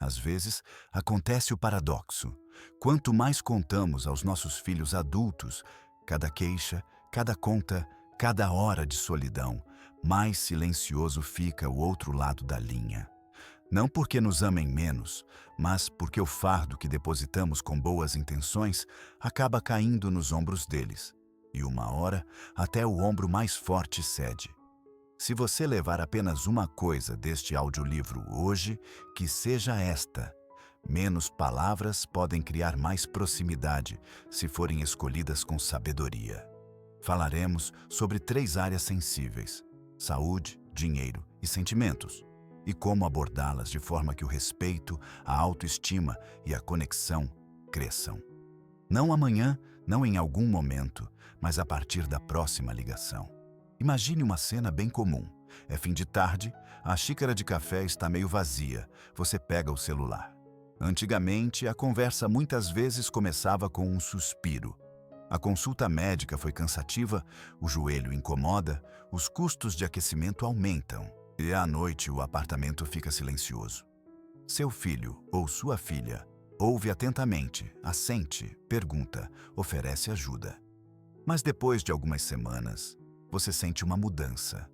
Às vezes, acontece o paradoxo. Quanto mais contamos aos nossos filhos adultos, cada queixa, cada conta, cada hora de solidão, mais silencioso fica o outro lado da linha. Não porque nos amem menos, mas porque o fardo que depositamos com boas intenções acaba caindo nos ombros deles. E uma hora, até o ombro mais forte cede. Se você levar apenas uma coisa deste audiolivro hoje, que seja esta: menos palavras podem criar mais proximidade se forem escolhidas com sabedoria. Falaremos sobre 3 áreas sensíveis: saúde, dinheiro e sentimentos, e como abordá-las de forma que o respeito, a autoestima e a conexão cresçam. Não amanhã, não em algum momento, mas a partir da próxima ligação. Imagine uma cena bem comum. É fim de tarde, a xícara de café está meio vazia, você pega o celular. Antigamente, a conversa muitas vezes começava com um suspiro. A consulta médica foi cansativa, o joelho incomoda, os custos de aquecimento aumentam e à noite o apartamento fica silencioso. Seu filho ou sua filha ouve atentamente, assente, pergunta, oferece ajuda. Mas depois de algumas semanas, você sente uma mudança.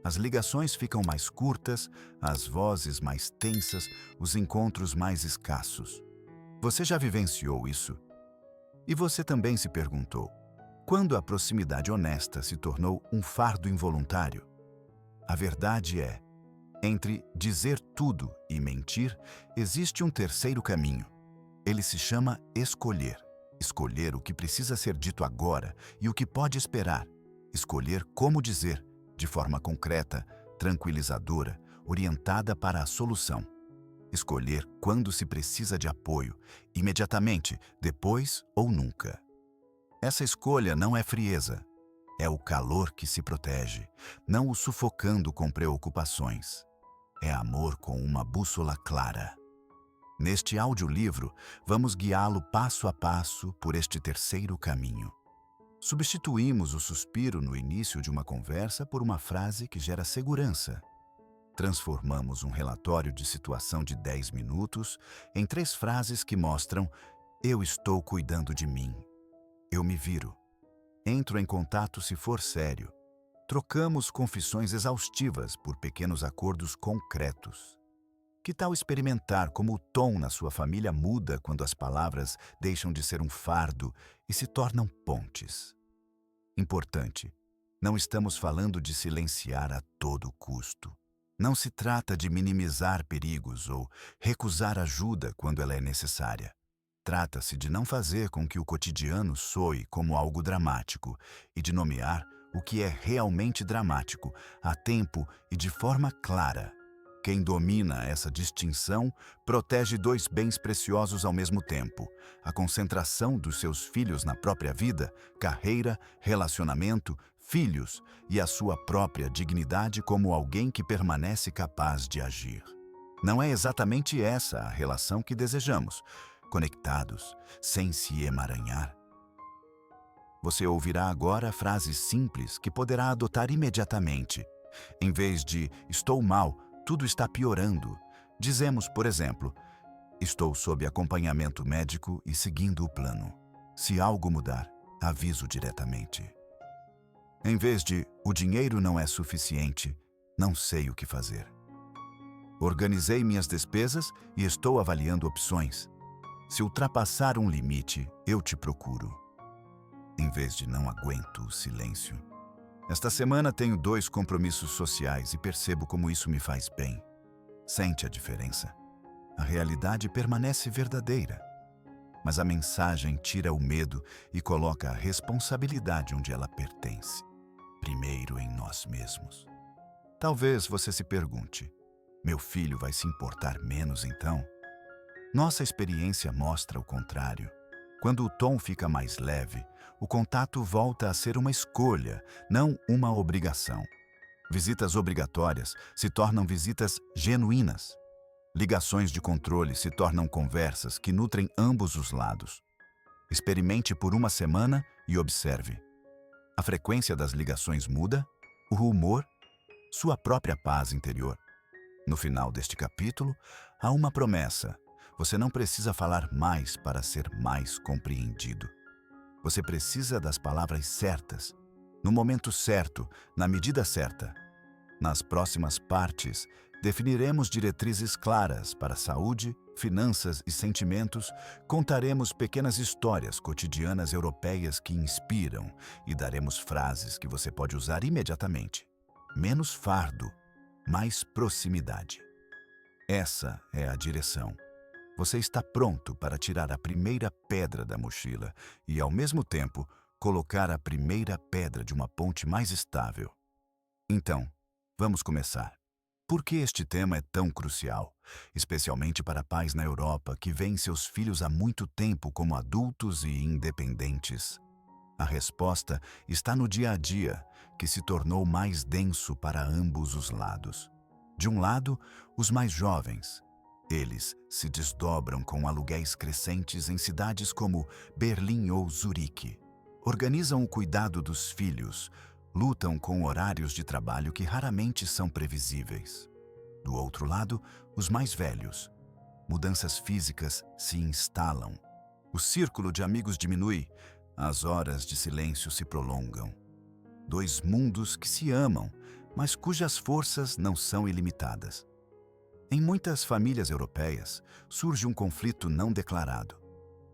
As ligações ficam mais curtas, as vozes mais tensas, os encontros mais escassos. Você já vivenciou isso? E você também se perguntou: quando a proximidade honesta se tornou um fardo involuntário? A verdade é, entre dizer tudo e mentir, existe um terceiro caminho. Ele se chama escolher. Escolher o que precisa ser dito agora e o que pode esperar. Escolher como dizer, de forma concreta, tranquilizadora, orientada para a solução. Escolher quando se precisa de apoio, imediatamente, depois ou nunca. Essa escolha não é frieza. É o calor que se protege, não o sufocando com preocupações. É amor com uma bússola clara. Neste audiolivro, vamos guiá-lo passo a passo por este terceiro caminho. Substituímos o suspiro no início de uma conversa por uma frase que gera segurança. Transformamos um relatório de situação de 10 minutos em 3 frases que mostram: eu estou cuidando de mim. Eu me viro. Entro em contato se for sério. Trocamos confissões exaustivas por pequenos acordos concretos. Que tal experimentar como o tom na sua família muda quando as palavras deixam de ser um fardo e se tornam pontes? Importante, não estamos falando de silenciar a todo custo. Não se trata de minimizar perigos ou recusar ajuda quando ela é necessária. Trata-se de não fazer com que o cotidiano soe como algo dramático e de nomear o que é realmente dramático, a tempo e de forma clara. Quem domina essa distinção protege 2 bens preciosos ao mesmo tempo: a concentração dos seus filhos na própria vida, carreira, relacionamento, filhos e a sua própria dignidade como alguém que permanece capaz de agir. Não é exatamente essa a relação que desejamos, conectados, sem se emaranhar? Você ouvirá agora frases simples que poderá adotar imediatamente. Em vez de "estou mal, tudo está piorando", dizemos, por exemplo, "estou sob acompanhamento médico e seguindo o plano. Se algo mudar, aviso diretamente." Em vez de "o dinheiro não é suficiente, não sei o que fazer." "Organizei minhas despesas e estou avaliando opções. Se ultrapassar um limite, eu te procuro." Em vez de "não aguento o silêncio." "Esta semana tenho 2 compromissos sociais e percebo como isso me faz bem." Sente a diferença? A realidade permanece verdadeira, mas a mensagem tira o medo e coloca a responsabilidade onde ela pertence, primeiro em nós mesmos. Talvez você se pergunte: meu filho vai se importar menos então? Nossa experiência mostra o contrário. Quando o tom fica mais leve, o contato volta a ser uma escolha, não uma obrigação. Visitas obrigatórias se tornam visitas genuínas. Ligações de controle se tornam conversas que nutrem ambos os lados. Experimente por uma semana e observe. A frequência das ligações muda, o humor, sua própria paz interior. No final deste capítulo, Há uma promessa. Você não precisa falar mais para ser mais compreendido. Você precisa das palavras certas, no momento certo, na medida certa. Nas próximas partes, definiremos diretrizes claras para saúde, finanças e sentimentos, contaremos pequenas histórias cotidianas europeias que inspiram e daremos frases que você pode usar imediatamente. Menos fardo, mais proximidade. Essa é a direção. Você está pronto para tirar a primeira pedra da mochila e, ao mesmo tempo, colocar a primeira pedra de uma ponte mais estável. Então, vamos começar. Por que este tema é tão crucial, especialmente para pais na Europa que veem seus filhos há muito tempo como adultos e independentes? A resposta está no dia a dia, que se tornou mais denso para ambos os lados. De um lado, os mais jovens. Eles se desdobram com aluguéis crescentes em cidades como Berlim ou Zurique. Organizam o cuidado dos filhos, lutam com horários de trabalho que raramente são previsíveis. Do outro lado, os mais velhos. Mudanças físicas se instalam. O círculo de amigos diminui, as horas de silêncio se prolongam. Dois mundos que se amam, mas cujas forças não são ilimitadas. Em muitas famílias europeias, surge um conflito não declarado.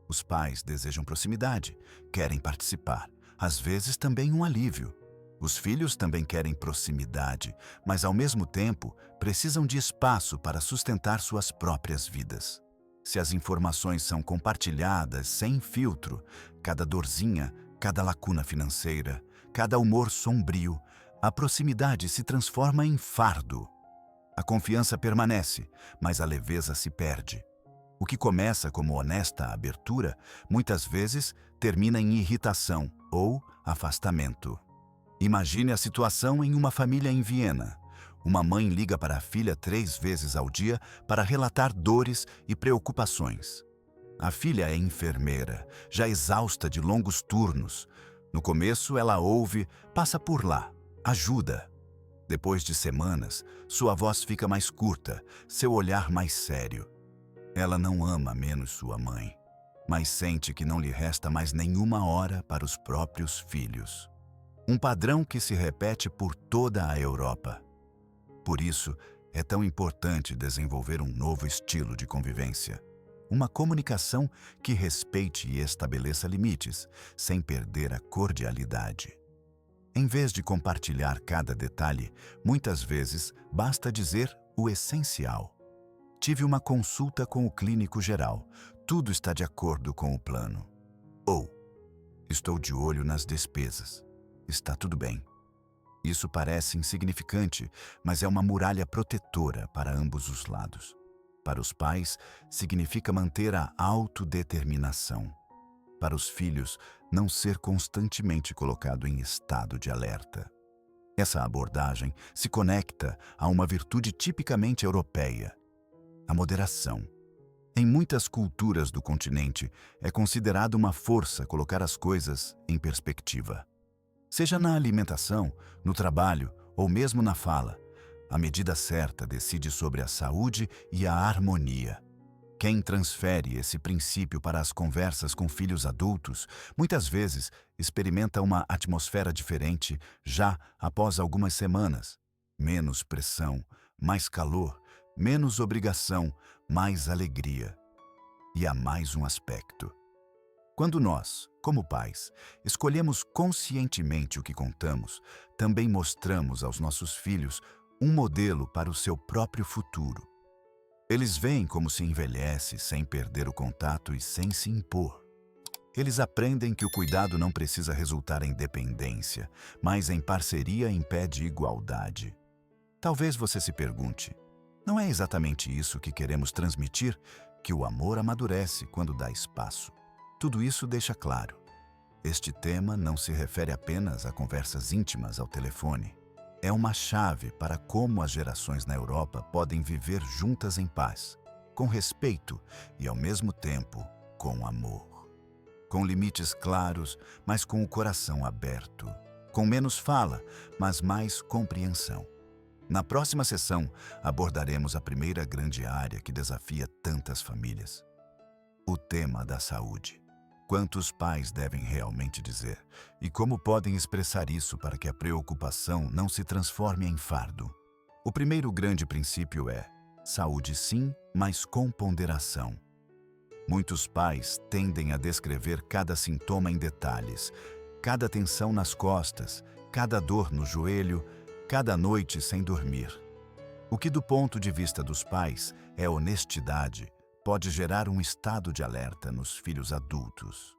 Os pais desejam proximidade, querem participar, às vezes também um alívio. Os filhos também querem proximidade, mas ao mesmo tempo precisam de espaço para sustentar suas próprias vidas. Se as informações são compartilhadas sem filtro, cada dorzinha, cada lacuna financeira, cada humor sombrio, a proximidade se transforma em fardo. A confiança permanece, mas a leveza se perde. O que começa como honesta abertura, muitas vezes termina em irritação ou afastamento. Imagine a situação em uma família em Viena. Uma mãe liga para a filha 3 vezes ao dia para relatar dores e preocupações. A filha é enfermeira, já exausta de longos turnos. No começo, ela ouve, passa por lá, ajuda. Depois de semanas, sua voz fica mais curta, seu olhar mais sério. Ela não ama menos sua mãe, mas sente que não lhe resta mais nenhuma hora para os próprios filhos. Um padrão que se repete por toda a Europa. Por isso, é tão importante desenvolver um novo estilo de convivência. Uma comunicação que respeite e estabeleça limites, sem perder a cordialidade. Em vez de compartilhar cada detalhe, muitas vezes basta dizer o essencial. Tive uma consulta com o clínico geral. Tudo está de acordo com o plano. Ou, estou de olho nas despesas. Está tudo bem. Isso parece insignificante, mas é uma muralha protetora para ambos os lados. Para os pais, significa manter a autodeterminação. Para os filhos, não ser constantemente colocado em estado de alerta. Essa abordagem se conecta a uma virtude tipicamente europeia, a moderação. Em muitas culturas do continente, é considerado uma força colocar as coisas em perspectiva. Seja na alimentação, no trabalho ou mesmo na fala, a medida certa decide sobre a saúde e a harmonia. Quem transfere esse princípio para as conversas com filhos adultos, muitas vezes experimenta uma atmosfera diferente já após algumas semanas. Menos pressão, mais calor, menos obrigação, mais alegria. E há mais um aspecto. Quando nós, como pais, escolhemos conscientemente o que contamos, também mostramos aos nossos filhos um modelo para o seu próprio futuro. Eles veem como se envelhece sem perder o contato e sem se impor. Eles aprendem que o cuidado não precisa resultar em dependência, mas em parceria em pé de igualdade. Talvez você se pergunte, não é exatamente isso que queremos transmitir, que o amor amadurece quando dá espaço? Tudo isso deixa claro. Este tema não se refere apenas a conversas íntimas ao telefone. É uma chave para como as gerações na Europa podem viver juntas em paz, com respeito e, ao mesmo tempo, com amor. Com limites claros, mas com o coração aberto. Com menos fala, mas mais compreensão. Na próxima sessão, abordaremos a primeira grande área que desafia tantas famílias: o tema da saúde. Quantos pais devem realmente dizer? E como podem expressar isso para que a preocupação não se transforme em fardo? O primeiro grande princípio é: saúde sim, mas com ponderação. Muitos pais tendem a descrever cada sintoma em detalhes, cada tensão nas costas, cada dor no joelho, cada noite sem dormir. O que, do ponto de vista dos pais, é honestidade, pode gerar um estado de alerta nos filhos adultos.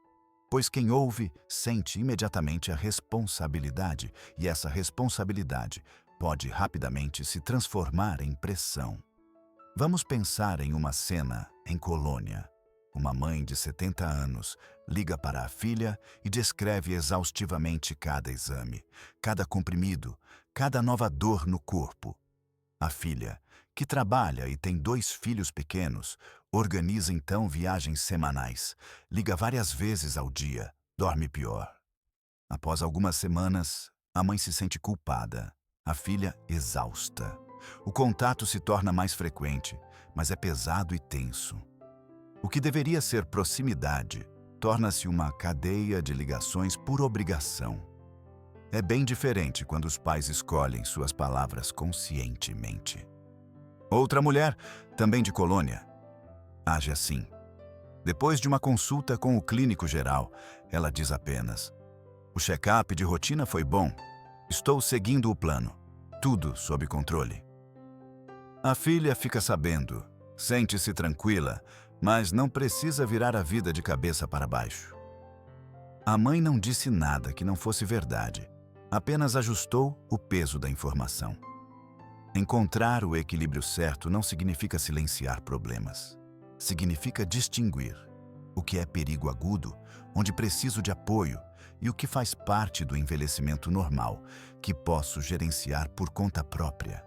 Pois quem ouve sente imediatamente a responsabilidade, e essa responsabilidade pode rapidamente se transformar em pressão. Vamos pensar em uma cena em Colônia. Uma mãe de 70 anos liga para a filha e descreve exaustivamente cada exame, cada comprimido, cada nova dor no corpo. A filha, que trabalha e tem 2 filhos pequenos, organiza então viagens semanais, liga várias vezes ao dia, dorme pior. Após algumas semanas, a mãe se sente culpada, a filha exausta. O contato se torna mais frequente, mas é pesado e tenso. O que deveria ser proximidade torna-se uma cadeia de ligações por obrigação. É bem diferente quando os pais escolhem suas palavras conscientemente. Outra mulher, também de Colônia, age assim. Depois de uma consulta com o clínico geral, ela diz apenas: "O check-up de rotina foi bom. Estou seguindo o plano. Tudo sob controle." A filha fica sabendo, sente-se tranquila, mas não precisa virar a vida de cabeça para baixo. A mãe não disse nada que não fosse verdade, apenas ajustou o peso da informação. Encontrar o equilíbrio certo não significa silenciar problemas. Significa distinguir o que é perigo agudo, onde preciso de apoio, e o que faz parte do envelhecimento normal, que posso gerenciar por conta própria.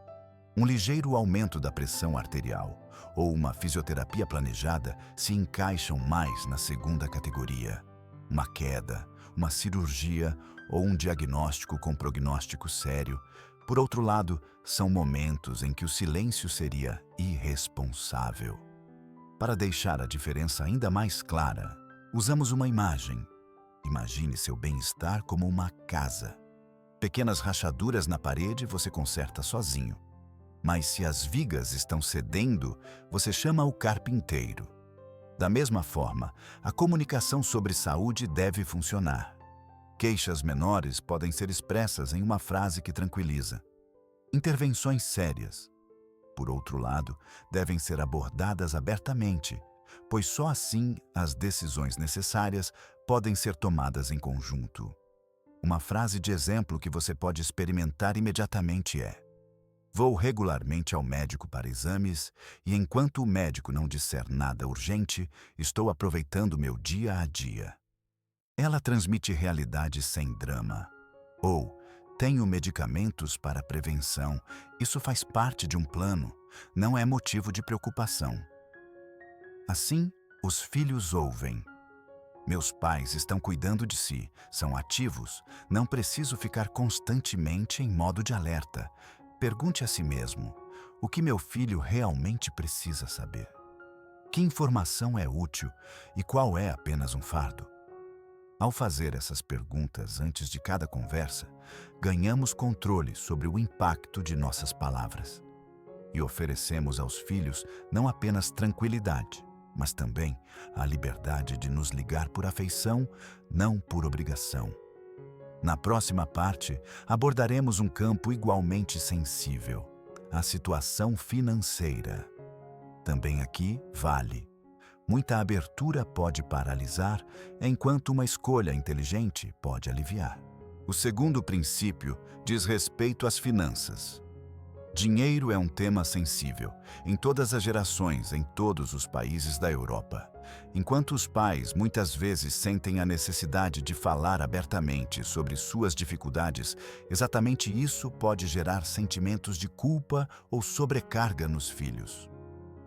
Um ligeiro aumento da pressão arterial ou uma fisioterapia planejada se encaixam mais na segunda categoria. Uma queda, uma cirurgia ou um diagnóstico com prognóstico sério, por outro lado, são momentos em que o silêncio seria irresponsável. Para deixar a diferença ainda mais clara, usamos uma imagem. Imagine seu bem-estar como uma casa. Pequenas rachaduras na parede você conserta sozinho. Mas se as vigas estão cedendo, você chama o carpinteiro. Da mesma forma, a comunicação sobre saúde deve funcionar. Queixas menores podem ser expressas em uma frase que tranquiliza. Intervenções sérias, por outro lado, devem ser abordadas abertamente, pois só assim as decisões necessárias podem ser tomadas em conjunto. Uma frase de exemplo que você pode experimentar imediatamente é: "Vou regularmente ao médico para exames e, enquanto o médico não disser nada urgente, estou aproveitando meu dia a dia." Ela transmite realidade sem drama. Ou: "Tenho medicamentos para prevenção. Isso faz parte de um plano, não é motivo de preocupação." Assim, os filhos ouvem: "Meus pais estão cuidando de si, são ativos, não preciso ficar constantemente em modo de alerta." Pergunte a si mesmo: o que meu filho realmente precisa saber? Que informação é útil e qual é apenas um fardo? Ao fazer essas perguntas antes de cada conversa, ganhamos controle sobre o impacto de nossas palavras. E oferecemos aos filhos não apenas tranquilidade, mas também a liberdade de nos ligar por afeição, não por obrigação. Na próxima parte, abordaremos um campo igualmente sensível: a situação financeira. Também aqui vale. Muita abertura pode paralisar, enquanto uma escolha inteligente pode aliviar. O segundo princípio diz respeito às finanças. Dinheiro é um tema sensível, em todas as gerações, em todos os países da Europa. Enquanto os pais muitas vezes sentem a necessidade de falar abertamente sobre suas dificuldades, exatamente isso pode gerar sentimentos de culpa ou sobrecarga nos filhos.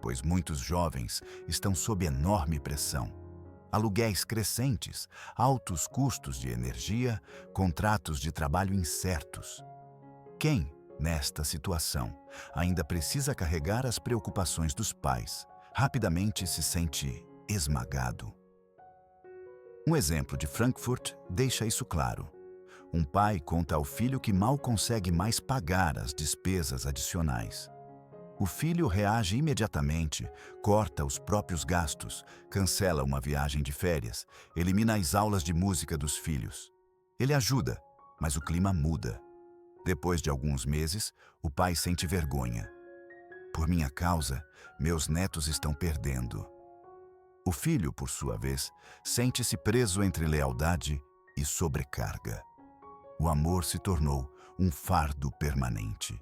Pois muitos jovens estão sob enorme pressão. Aluguéis crescentes, altos custos de energia, contratos de trabalho incertos. Quem, Nesta situação, ainda precisa carregar as preocupações dos pais. Rapidamente se sente esmagado. Um exemplo de Frankfurt deixa isso claro. Um pai conta ao filho que mal consegue mais pagar as despesas adicionais. O filho reage imediatamente, corta os próprios gastos, cancela uma viagem de férias, elimina as aulas de música dos filhos. Ele ajuda, mas o clima muda. Depois de alguns meses, o pai sente vergonha. Por minha causa, meus netos estão perdendo. O filho, por sua vez, sente-se preso entre lealdade e sobrecarga. O amor se tornou um fardo permanente.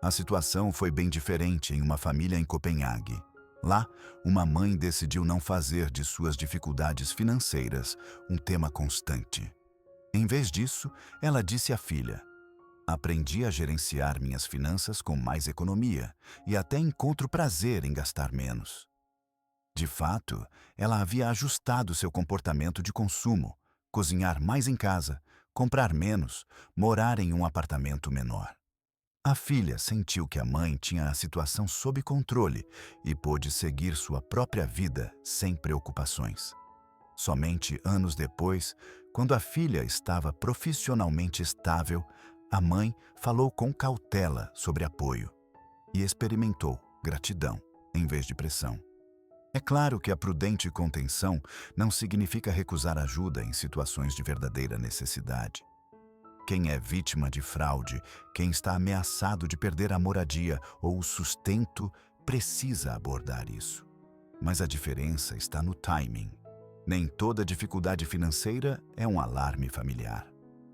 A situação foi bem diferente em uma família em Copenhague. Lá, uma mãe decidiu não fazer de suas dificuldades financeiras um tema constante. Em vez disso, ela disse à filha: "Aprendi a gerenciar minhas finanças com mais economia e até encontro prazer em gastar menos." De fato, ela havia ajustado seu comportamento de consumo, cozinhar mais em casa, comprar menos, morar em um apartamento menor. A filha sentiu que a mãe tinha a situação sob controle e pôde seguir sua própria vida sem preocupações. Somente anos depois, quando a filha estava profissionalmente estável, a mãe falou com cautela sobre apoio e experimentou gratidão em vez de pressão. É claro que a prudente contenção não significa recusar ajuda em situações de verdadeira necessidade. Quem é vítima de fraude, quem está ameaçado de perder a moradia ou o sustento, precisa abordar isso. Mas a diferença está no timing. Nem toda dificuldade financeira é um alarme familiar.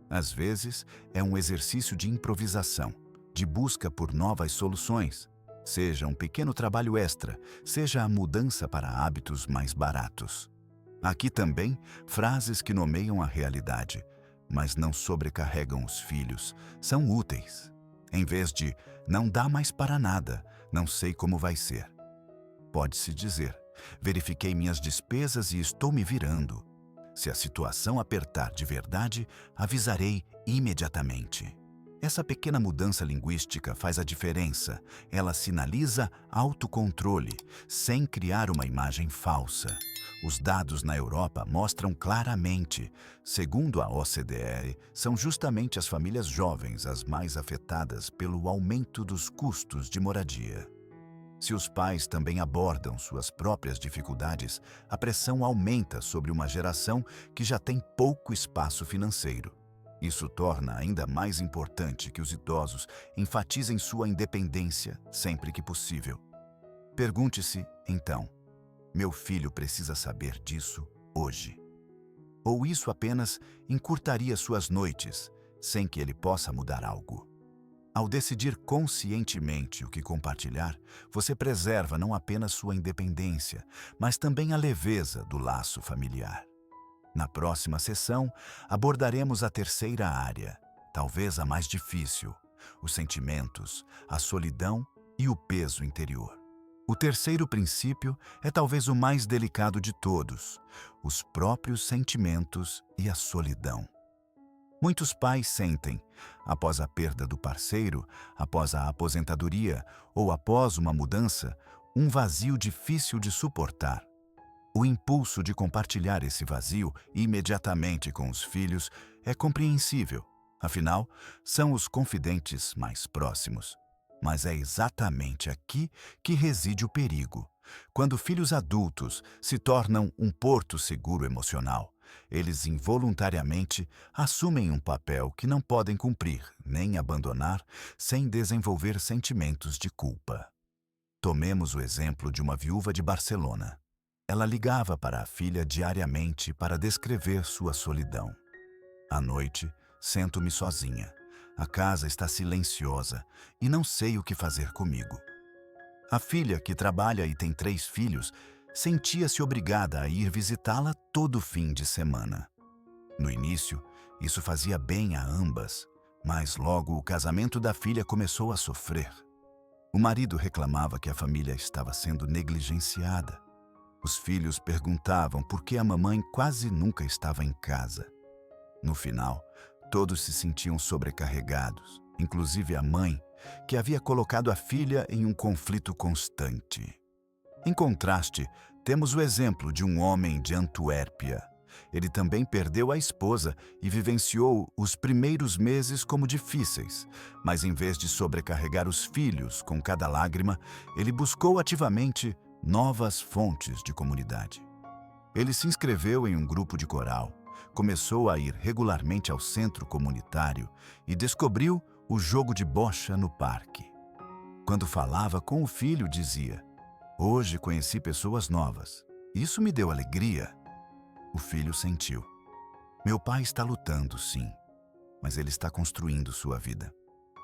Às vezes, é um exercício de improvisação, de busca por novas soluções. Seja um pequeno trabalho extra, seja a mudança para hábitos mais baratos. Aqui também, frases que nomeiam a realidade, mas não sobrecarregam os filhos, são úteis. Em vez de "não dá mais para nada, não sei como vai ser", pode-se dizer: "verifiquei minhas despesas e estou me virando. Se a situação apertar de verdade, avisarei imediatamente." Essa pequena mudança linguística faz a diferença. Ela sinaliza autocontrole, sem criar uma imagem falsa. Os dados na Europa mostram claramente, segundo a OCDE, são justamente as famílias jovens as mais afetadas pelo aumento dos custos de moradia. Se os pais também abordam suas próprias dificuldades, a pressão aumenta sobre uma geração que já tem pouco espaço financeiro. Isso torna ainda mais importante que os idosos enfatizem sua independência sempre que possível. Pergunte-se, então: meu filho precisa saber disso hoje? Ou isso apenas encurtaria suas noites, sem que ele possa mudar algo? Ao decidir conscientemente o que compartilhar, você preserva não apenas sua independência, mas também a leveza do laço familiar. Na próxima sessão, abordaremos a terceira área, talvez a mais difícil: os sentimentos, a solidão e o peso interior. O terceiro princípio é talvez o mais delicado de todos: os próprios sentimentos e a solidão. Muitos pais sentem, após a perda do parceiro, após a aposentadoria ou após uma mudança, um vazio difícil de suportar. O impulso de compartilhar esse vazio imediatamente com os filhos é compreensível, afinal, são os confidentes mais próximos. Mas é exatamente aqui que reside o perigo. Quando filhos adultos se tornam um porto seguro emocional, eles involuntariamente assumem um papel que não podem cumprir nem abandonar sem desenvolver sentimentos de culpa. Tomemos o exemplo de uma viúva de Barcelona. Ela ligava para a filha diariamente para descrever sua solidão. À noite, sento-me sozinha. A casa está silenciosa e não sei o que fazer comigo. A filha, que trabalha e tem 3 filhos, sentia-se obrigada a ir visitá-la todo fim de semana. No início, isso fazia bem a ambas, mas logo o casamento da filha começou a sofrer. O marido reclamava que a família estava sendo negligenciada. Os filhos perguntavam por que a mamãe quase nunca estava em casa. No final, todos se sentiam sobrecarregados, inclusive a mãe, que havia colocado a filha em um conflito constante. Em contraste, temos o exemplo de um homem de Antuérpia. Ele também perdeu a esposa e vivenciou os primeiros meses como difíceis, mas em vez de sobrecarregar os filhos com cada lágrima, ele buscou ativamente novas fontes de comunidade. Ele se inscreveu em um grupo de coral, começou a ir regularmente ao centro comunitário e descobriu o jogo de bocha no parque. Quando falava com o filho, dizia: "Hoje conheci pessoas novas. Isso me deu alegria." O filho sentiu: "Meu pai está lutando, sim, mas ele está construindo sua vida."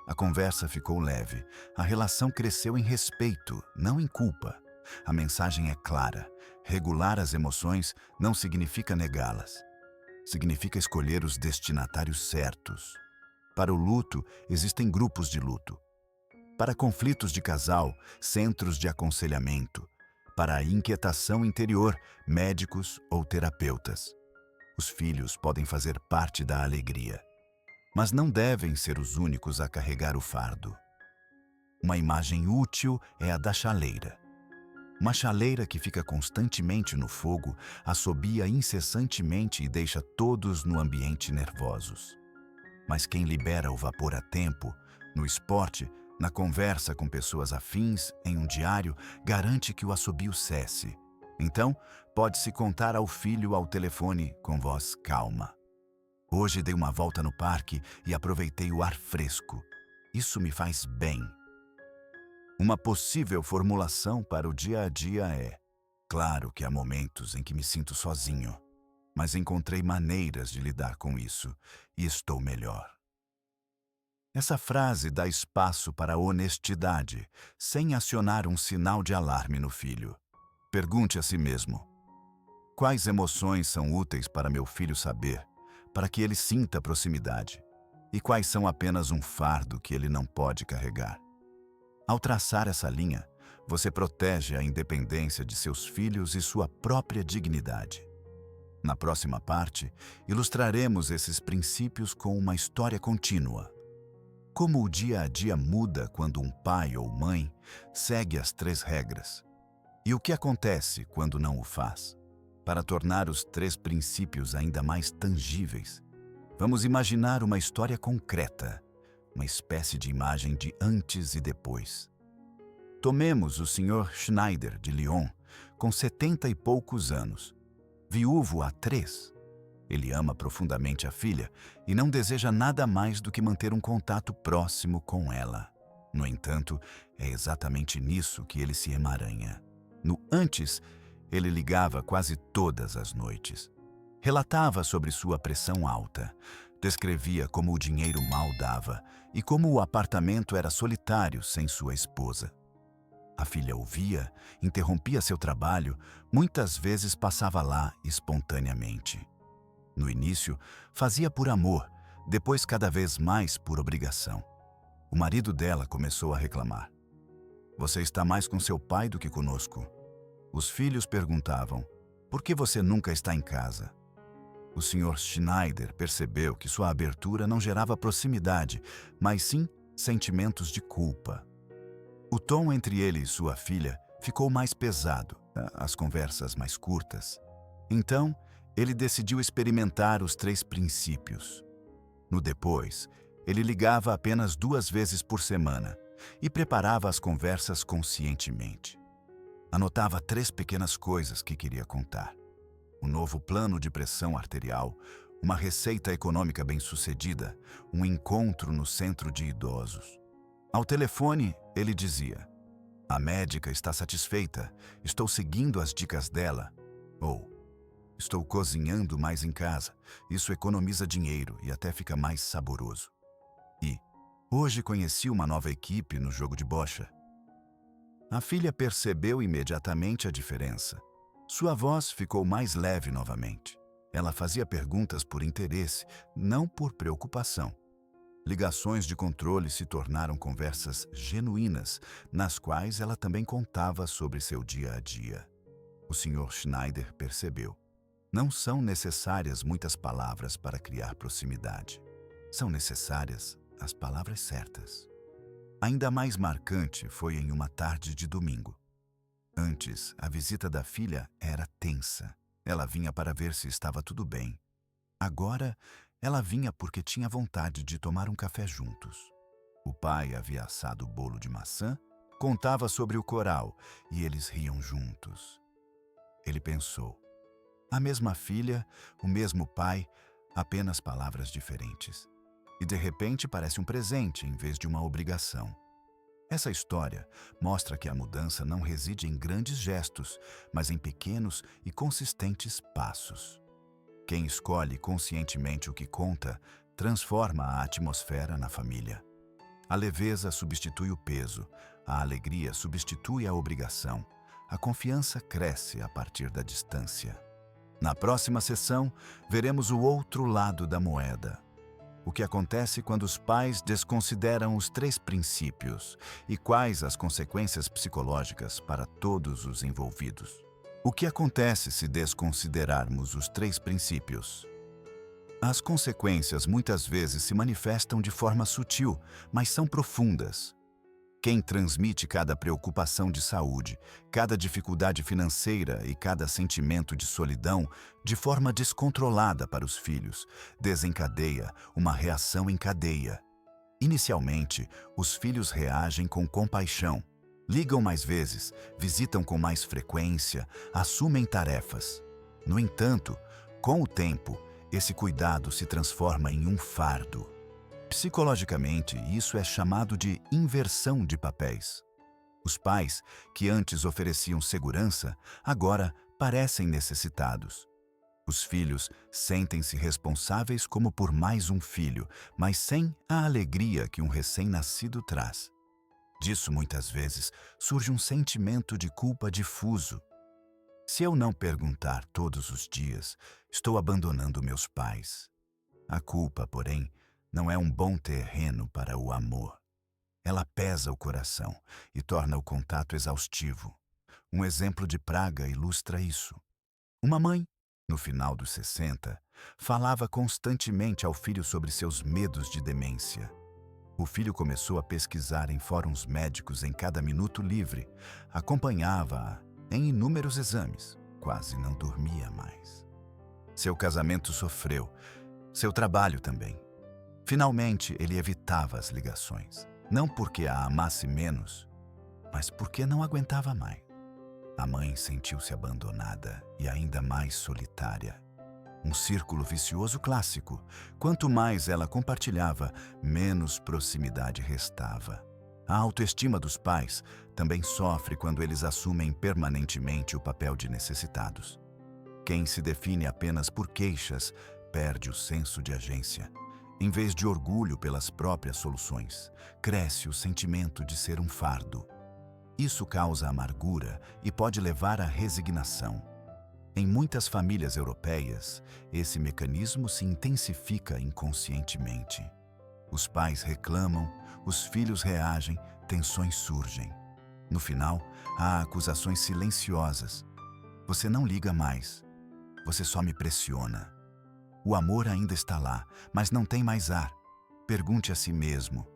A conversa ficou leve, a relação cresceu em respeito, não em culpa. A mensagem é clara: regular as emoções não significa negá-las. Significa escolher os destinatários certos. Para o luto, existem grupos de luto. Para conflitos de casal, centros de aconselhamento. Para a inquietação interior, médicos ou terapeutas. Os filhos podem fazer parte da alegria, mas não devem ser os únicos a carregar o fardo. Uma imagem útil é a da chaleira. Uma chaleira que fica constantemente no fogo assobia incessantemente e deixa todos no ambiente nervosos. Mas quem libera o vapor a tempo, no esporte, na conversa com pessoas afins, em um diário, garante que o assobio cesse. Então, pode-se contar ao filho ao telefone com voz calma: "Hoje dei uma volta no parque e aproveitei o ar fresco. Isso me faz bem." Uma possível formulação para o dia a dia é: "Claro que há momentos em que me sinto sozinho, mas encontrei maneiras de lidar com isso e estou melhor." Essa frase dá espaço para a honestidade, sem acionar um sinal de alarme no filho. Pergunte a si mesmo: quais emoções são úteis para meu filho saber, para que ele sinta proximidade? E quais são apenas um fardo que ele não pode carregar? Ao traçar essa linha, você protege a independência de seus filhos e sua própria dignidade. Na próxima parte, ilustraremos esses princípios com uma história contínua. Como o dia a dia muda quando um pai ou mãe segue as 3 regras. E o que acontece quando não o faz? Para tornar os 3 princípios ainda mais tangíveis, vamos imaginar uma história concreta, uma espécie de imagem de antes e depois. Tomemos o Sr. Schneider de Lyon, com 70 e poucos anos, viúvo há 3. Ele ama profundamente a filha e não deseja nada mais do que manter um contato próximo com ela. No entanto, é exatamente nisso que ele se emaranha. No antes, ele ligava quase todas as noites. Relatava sobre sua pressão alta, descrevia como o dinheiro mal dava e como o apartamento era solitário sem sua esposa. A filha ouvia, interrompia seu trabalho, muitas vezes passava lá espontaneamente. No início, fazia por amor, depois cada vez mais por obrigação. O marido dela começou a reclamar: "Você está mais com seu pai do que conosco." Os filhos perguntavam: "Por que você nunca está em casa?" O Sr. Schneider percebeu que sua abertura não gerava proximidade, mas sim sentimentos de culpa. O tom entre ele e sua filha ficou mais pesado, as conversas mais curtas. Então, ele decidiu experimentar os 3 princípios. No depois, ele ligava apenas 2 vezes por semana e preparava as conversas conscientemente. Anotava 3 pequenas coisas que queria contar: um novo plano de pressão arterial, uma receita econômica bem-sucedida, um encontro no centro de idosos. Ao telefone, ele dizia: "A médica está satisfeita, estou seguindo as dicas dela." Ou: "Estou cozinhando mais em casa, isso economiza dinheiro e até fica mais saboroso." E: "Hoje conheci uma nova equipe no jogo de bocha." A filha percebeu imediatamente a diferença. Sua voz ficou mais leve novamente. Ela fazia perguntas por interesse, não por preocupação. Ligações de controle se tornaram conversas genuínas, nas quais ela também contava sobre seu dia a dia. O Sr. Schneider percebeu: não são necessárias muitas palavras para criar proximidade. São necessárias as palavras certas. Ainda mais marcante foi em uma tarde de domingo. Antes, a visita da filha era tensa. Ela vinha para ver se estava tudo bem. Agora, ela vinha porque tinha vontade de tomar um café juntos. O pai havia assado o bolo de maçã, contava sobre o coral e eles riam juntos. Ele pensou: a mesma filha, o mesmo pai, apenas palavras diferentes. E de repente parece um presente em vez de uma obrigação. Essa história mostra que a mudança não reside em grandes gestos, mas em pequenos e consistentes passos. Quem escolhe conscientemente o que conta, transforma a atmosfera na família. A leveza substitui o peso, a alegria substitui a obrigação, a confiança cresce a partir da distância. Na próxima sessão, veremos o outro lado da moeda. O que acontece quando os pais desconsideram os 3 princípios e quais as consequências psicológicas para todos os envolvidos. O que acontece se desconsiderarmos os 3 princípios? As consequências muitas vezes se manifestam de forma sutil, mas são profundas. Quem transmite cada preocupação de saúde, cada dificuldade financeira e cada sentimento de solidão de forma descontrolada para os filhos, desencadeia uma reação em cadeia. Inicialmente, os filhos reagem com compaixão, ligam mais vezes, visitam com mais frequência, assumem tarefas. No entanto, com o tempo, esse cuidado se transforma em um fardo. Psicologicamente, isso é chamado de inversão de papéis. Os pais, que antes ofereciam segurança, agora parecem necessitados. Os filhos sentem-se responsáveis como por mais um filho, mas sem a alegria que um recém-nascido traz. Disso, muitas vezes, surge um sentimento de culpa difuso. Se eu não perguntar todos os dias, estou abandonando meus pais. A culpa, porém, não é um bom terreno para o amor. Ela pesa o coração e torna o contato exaustivo. Um exemplo de praga ilustra isso. Uma mãe, no final dos 60, falava constantemente ao filho sobre seus medos de demência. O filho começou a pesquisar em fóruns médicos em cada minuto livre, acompanhava-a em inúmeros exames, quase não dormia mais. Seu casamento sofreu, seu trabalho também. Finalmente, ele evitava as ligações, não porque a amasse menos, mas porque não aguentava mais. A mãe sentiu-se abandonada e ainda mais solitária. Um círculo vicioso clássico. Quanto mais ela compartilhava, menos proximidade restava. A autoestima dos pais também sofre quando eles assumem permanentemente o papel de necessitados. Quem se define apenas por queixas perde o senso de agência. Em vez de orgulho pelas próprias soluções, cresce o sentimento de ser um fardo. Isso causa amargura e pode levar à resignação. Em muitas famílias europeias, esse mecanismo se intensifica inconscientemente. Os pais reclamam, os filhos reagem, tensões surgem. No final, há acusações silenciosas. Você não liga mais. Você só me pressiona. O amor ainda está lá, mas não tem mais ar. Pergunte a si mesmo: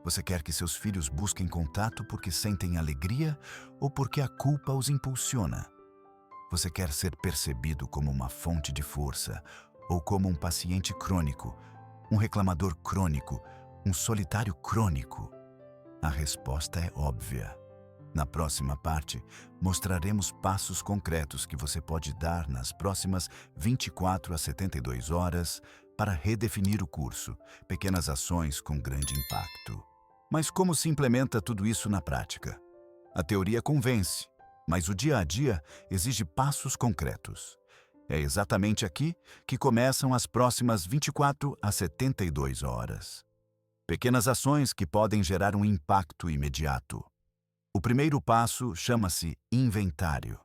você quer que seus filhos busquem contato porque sentem alegria ou porque a culpa os impulsiona? Você quer ser percebido como uma fonte de força ou como um paciente crônico, um reclamador crônico, um solitário crônico? A resposta é óbvia. Na próxima parte, mostraremos passos concretos que você pode dar nas próximas 24 a 72 horas para redefinir o curso, pequenas ações com grande impacto. Mas como se implementa tudo isso na prática? A teoria convence, mas o dia a dia exige passos concretos. É exatamente aqui que começam as próximas 24 a 72 horas. Pequenas ações que podem gerar um impacto imediato. O primeiro passo chama-se inventário.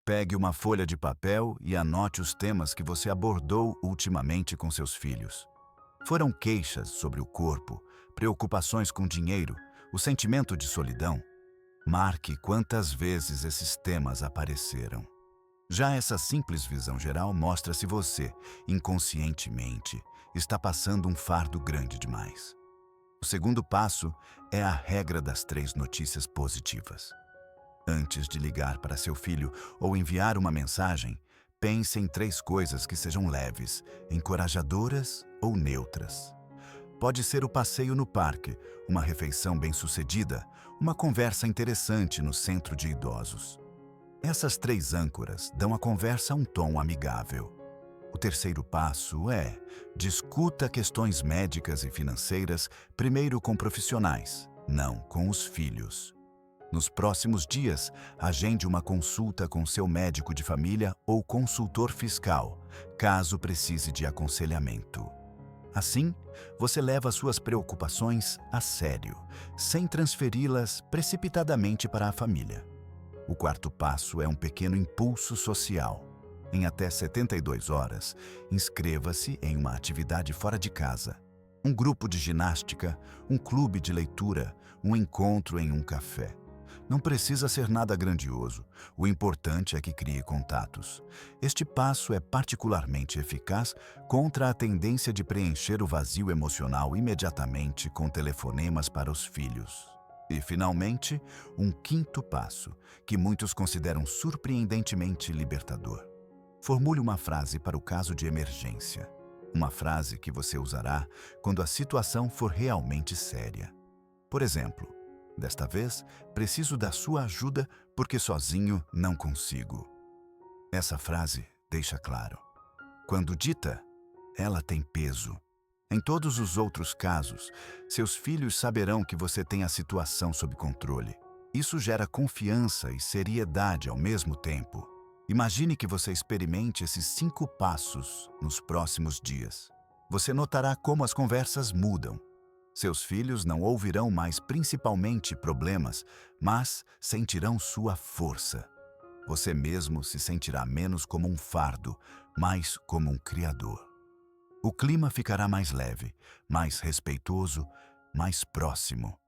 Pegue uma folha de papel e anote os temas que você abordou ultimamente com seus filhos. Foram queixas sobre o corpo, preocupações com dinheiro, o sentimento de solidão? Marque quantas vezes esses temas apareceram. Já essa simples visão geral mostra se você, inconscientemente, está passando um fardo grande demais. O segundo passo é a regra das 3 notícias positivas. Antes de ligar para seu filho ou enviar uma mensagem, pense em 3 coisas que sejam leves, encorajadoras ou neutras. Pode ser o passeio no parque, uma refeição bem-sucedida, uma conversa interessante no centro de idosos. Essas 3 âncoras dão à conversa um tom amigável. O terceiro passo é: discuta questões médicas e financeiras primeiro com profissionais, não com os filhos. Nos próximos dias, agende uma consulta com seu médico de família ou consultor fiscal, caso precise de aconselhamento. Assim, você leva suas preocupações a sério, sem transferi-las precipitadamente para a família. O quarto passo é um pequeno impulso social. Em até 72 horas, inscreva-se em uma atividade fora de casa. Um grupo de ginástica, um clube de leitura, um encontro em um café. Não precisa ser nada grandioso. O importante é que crie contatos. Este passo é particularmente eficaz contra a tendência de preencher o vazio emocional imediatamente com telefonemas para os filhos. E, finalmente, um quinto passo, que muitos consideram surpreendentemente libertador. Formule uma frase para o caso de emergência. Uma frase que você usará quando a situação for realmente séria. Por exemplo, desta vez, preciso da sua ajuda porque sozinho não consigo. Essa frase deixa claro: quando dita, ela tem peso. Em todos os outros casos, seus filhos saberão que você tem a situação sob controle. Isso gera confiança e seriedade ao mesmo tempo. Imagine que você experimente esses 5 passos nos próximos dias. Você notará como as conversas mudam. Seus filhos não ouvirão mais principalmente problemas, mas sentirão sua força. Você mesmo se sentirá menos como um fardo, mais como um criador. O clima ficará mais leve, mais respeitoso, mais próximo.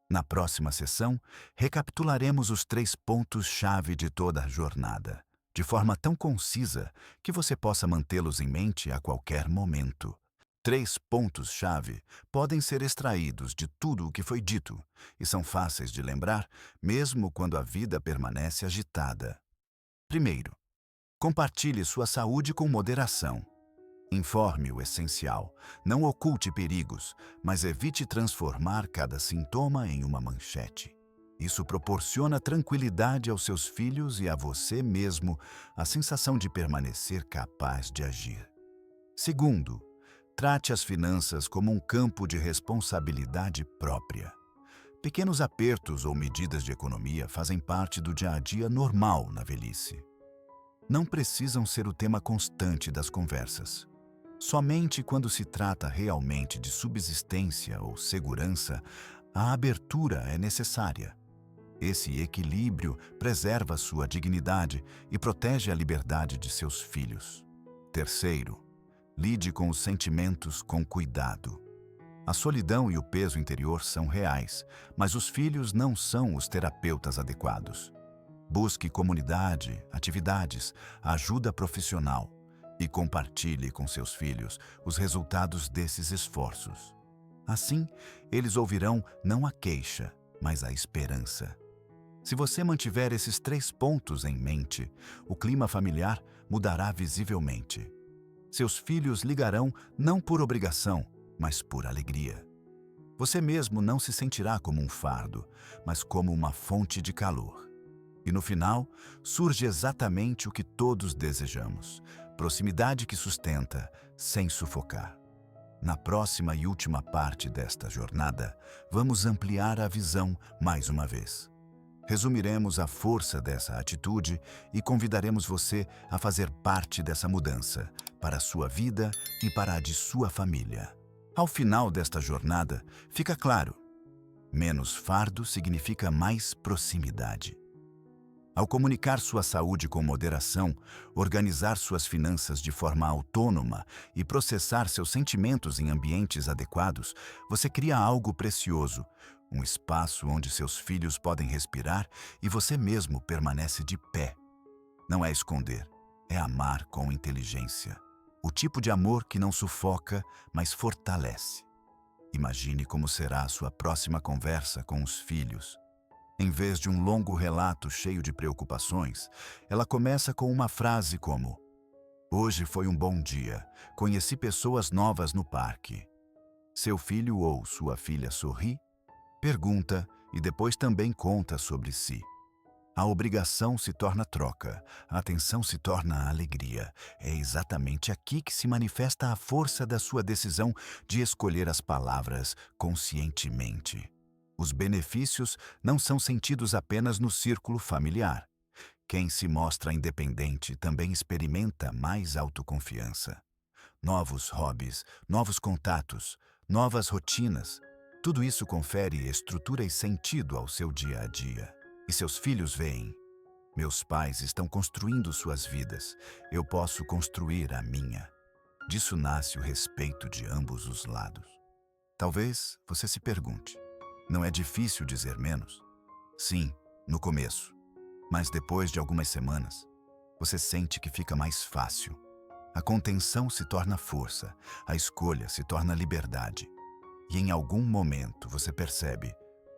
Na próxima sessão, recapitularemos os 3 pontos-chave de toda a jornada, de forma tão concisa que você possa mantê-los em mente a qualquer momento. 3 pontos-chave podem ser extraídos de tudo o que foi dito e são fáceis de lembrar, mesmo quando a vida permanece agitada. Primeiro, compartilhe sua saúde com moderação. Informe o essencial. Não oculte perigos, mas evite transformar cada sintoma em uma manchete. Isso proporciona tranquilidade aos seus filhos e a você mesmo a sensação de permanecer capaz de agir. Segundo, trate as finanças como um campo de responsabilidade própria. Pequenos apertos ou medidas de economia fazem parte do dia a dia normal na velhice. Não precisam ser o tema constante das conversas. Somente quando se trata realmente de subsistência ou segurança, a abertura é necessária. Esse equilíbrio preserva sua dignidade e protege a liberdade de seus filhos. Terceiro, lide com os sentimentos com cuidado. A solidão e o peso interior são reais, mas os filhos não são os terapeutas adequados. Busque comunidade, atividades, ajuda profissional e compartilhe com seus filhos os resultados desses esforços. Assim, eles ouvirão não a queixa, mas a esperança. Se você mantiver esses 3 pontos em mente, o clima familiar mudará visivelmente. Seus filhos ligarão não por obrigação, mas por alegria. Você mesmo não se sentirá como um fardo, mas como uma fonte de calor. E no final, surge exatamente o que todos desejamos: proximidade que sustenta, sem sufocar. Na próxima e última parte desta jornada, vamos ampliar a visão mais uma vez. Resumiremos a força dessa atitude e convidaremos você a fazer parte dessa mudança, para a sua vida e para a de sua família. Ao final desta jornada, fica claro: menos fardo significa mais proximidade. Ao comunicar sua saúde com moderação, organizar suas finanças de forma autônoma e processar seus sentimentos em ambientes adequados, você cria algo precioso, um espaço onde seus filhos podem respirar e você mesmo permanece de pé. Não é esconder, é amar com inteligência. O tipo de amor que não sufoca, mas fortalece. Imagine como será a sua próxima conversa com os filhos. Em vez de um longo relato cheio de preocupações, ela começa com uma frase como: "Hoje foi um bom dia. Conheci pessoas novas no parque." Seu filho ou sua filha sorri, pergunta e depois também conta sobre si. A obrigação se torna troca, a atenção se torna alegria. É exatamente aqui que se manifesta a força da sua decisão de escolher as palavras conscientemente. Os benefícios não são sentidos apenas no círculo familiar. Quem se mostra independente também experimenta mais autoconfiança. Novos hobbies, novos contatos, novas rotinas. Tudo isso confere estrutura e sentido ao seu dia a dia. E seus filhos veem: meus pais estão construindo suas vidas, eu posso construir a minha. Disso nasce o respeito de ambos os lados. Talvez você se pergunte: não é difícil dizer menos? Sim, no começo. Mas depois de algumas semanas, você sente que fica mais fácil. A contenção se torna força, a escolha se torna liberdade. E em algum momento você percebe: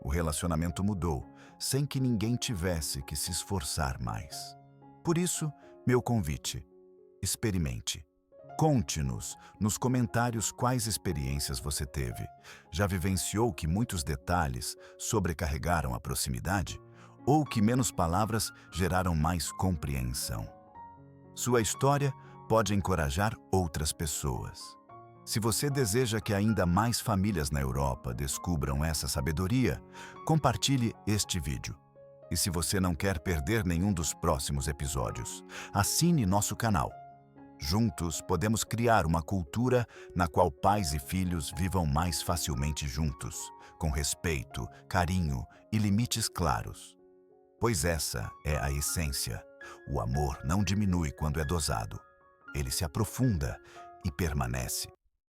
o relacionamento mudou, sem que ninguém tivesse que se esforçar mais. Por isso, meu convite: experimente. Conte-nos nos comentários quais experiências você teve. Já vivenciou que muitos detalhes sobrecarregaram a proximidade? Ou que menos palavras geraram mais compreensão? Sua história pode encorajar outras pessoas. Se você deseja que ainda mais famílias na Europa descubram essa sabedoria, compartilhe este vídeo. E se você não quer perder nenhum dos próximos episódios, assine nosso canal. Juntos podemos criar uma cultura na qual pais e filhos vivam mais facilmente juntos, com respeito, carinho e limites claros. Pois essa é a essência. O amor não diminui quando é dosado. Ele se aprofunda e permanece.